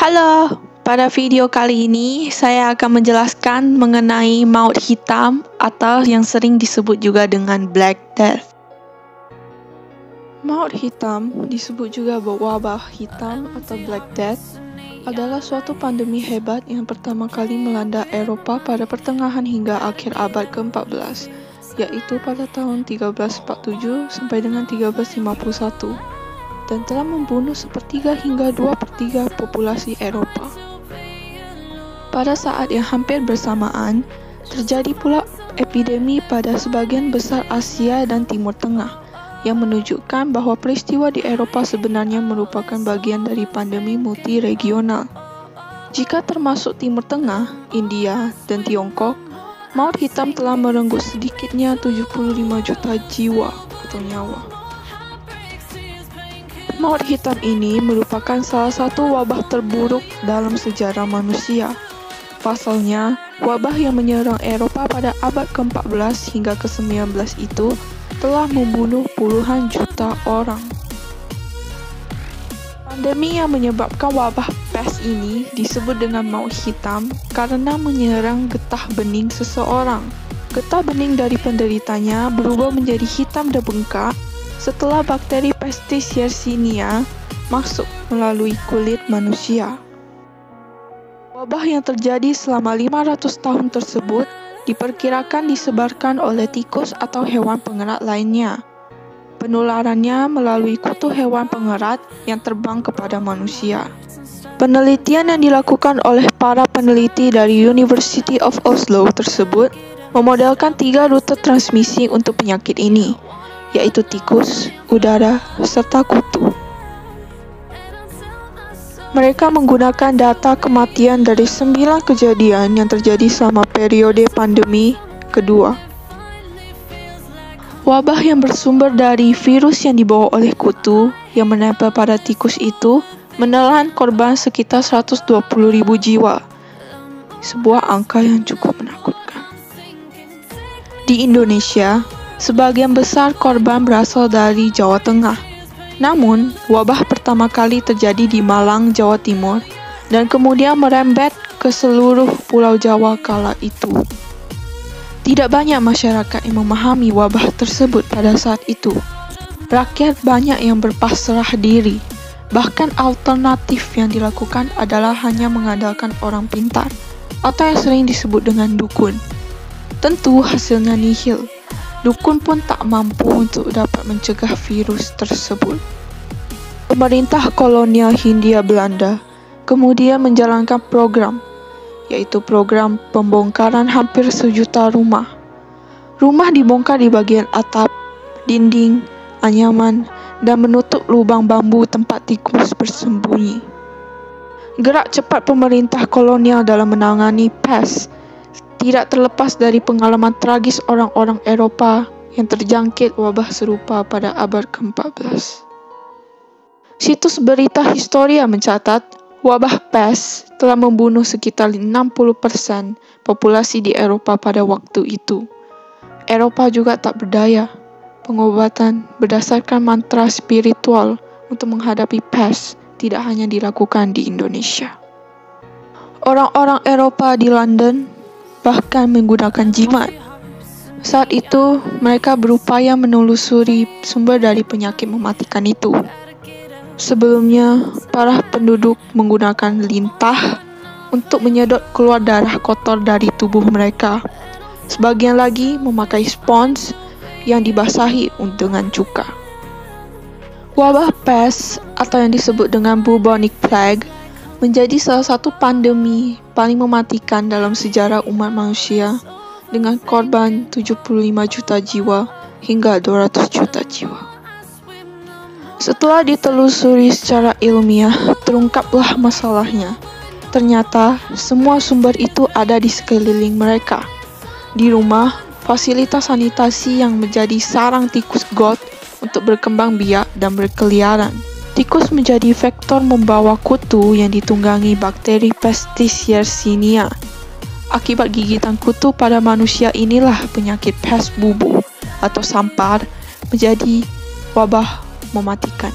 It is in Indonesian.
Halo, pada video kali ini saya akan menjelaskan mengenai maut hitam atau yang sering disebut juga dengan Black Death. Maut hitam, disebut juga wabah hitam atau Black Death, adalah suatu pandemi hebat yang pertama kali melanda Eropa pada pertengahan hingga akhir abad ke-14, yaitu pada tahun 1347 sampai dengan 1351. Dan telah membunuh sepertiga hingga 2/3 populasi Eropa. Pada saat yang hampir bersamaan, terjadi pula epidemi pada sebagian besar Asia dan Timur Tengah, yang menunjukkan bahwa peristiwa di Eropa sebenarnya merupakan bagian dari pandemi multiregional. Jika termasuk Timur Tengah, India, dan Tiongkok, maut hitam telah merenggut sedikitnya 75 juta jiwa atau nyawa. Maut hitam ini merupakan salah satu wabah terburuk dalam sejarah manusia. Pasalnya, wabah yang menyerang Eropa pada abad ke-14 hingga ke-19 itu telah membunuh puluhan juta orang. Pandemi yang menyebabkan wabah pes ini disebut dengan maut hitam karena menyerang getah bening seseorang. Getah bening dari penderitanya berubah menjadi hitam dan bengkak setelah bakteri Pestis Yersinia masuk melalui kulit manusia. Wabah yang terjadi selama 500 tahun tersebut diperkirakan disebarkan oleh tikus atau hewan pengerat lainnya. Penularannya melalui kutu hewan pengerat yang terbang kepada manusia. Penelitian yang dilakukan oleh para peneliti dari University of Oslo tersebut memodelkan 3 rute transmisi untuk penyakit ini, yaitu tikus, udara, serta kutu. Mereka menggunakan data kematian dari 9 kejadian yang terjadi selama periode pandemi kedua. Wabah yang bersumber dari virus yang dibawa oleh kutu yang menempel pada tikus itu menelan korban sekitar 120.000 jiwa, sebuah angka yang cukup menakutkan. Di Indonesia, sebagian besar korban berasal dari Jawa Tengah. Namun, wabah pertama kali terjadi di Malang, Jawa Timur, dan kemudian merembet ke seluruh Pulau Jawa kala itu. Tidak banyak masyarakat yang memahami wabah tersebut pada saat itu. Rakyat banyak yang berpasrah diri. Bahkan alternatif yang dilakukan adalah hanya mengandalkan orang pintar, atau yang sering disebut dengan dukun. Tentu hasilnya nihil. Dukun pun tak mampu untuk dapat mencegah virus tersebut. Pemerintah kolonial Hindia Belanda kemudian menjalankan program, yaitu program pembongkaran hampir 1 juta rumah. Rumah dibongkar di bagian atap, dinding, anyaman, dan menutup lubang bambu tempat tikus bersembunyi. Gerak cepat pemerintah kolonial dalam menangani pes tidak terlepas dari pengalaman tragis orang-orang Eropa yang terjangkit wabah serupa pada abad ke-14. Situs berita Historia mencatat, wabah pes telah membunuh sekitar 60% populasi di Eropa pada waktu itu. Eropa juga tak berdaya. Pengobatan berdasarkan mantra spiritual untuk menghadapi pes tidak hanya dilakukan di Indonesia. Orang-orang Eropa di London bahkan menggunakan jimat. Saat itu, mereka berupaya menelusuri sumber dari penyakit mematikan itu. Sebelumnya, para penduduk menggunakan lintah untuk menyedot keluar darah kotor dari tubuh mereka. Sebagian lagi memakai spons yang dibasahi dengan cuka. Wabah pes atau yang disebut dengan bubonic plague menjadi salah satu pandemi paling mematikan dalam sejarah umat manusia dengan korban 75 juta jiwa hingga 200 juta jiwa. Setelah ditelusuri secara ilmiah, terungkaplah masalahnya. Ternyata semua sumber itu ada di sekeliling mereka. Di rumah, fasilitas sanitasi yang menjadi sarang tikus goth untuk berkembang biak dan berkeliaran. Tikus menjadi vektor membawa kutu yang ditunggangi bakteri Pestis Yersinia. Akibat gigitan kutu pada manusia inilah penyakit pes bubu atau sampar menjadi wabah mematikan.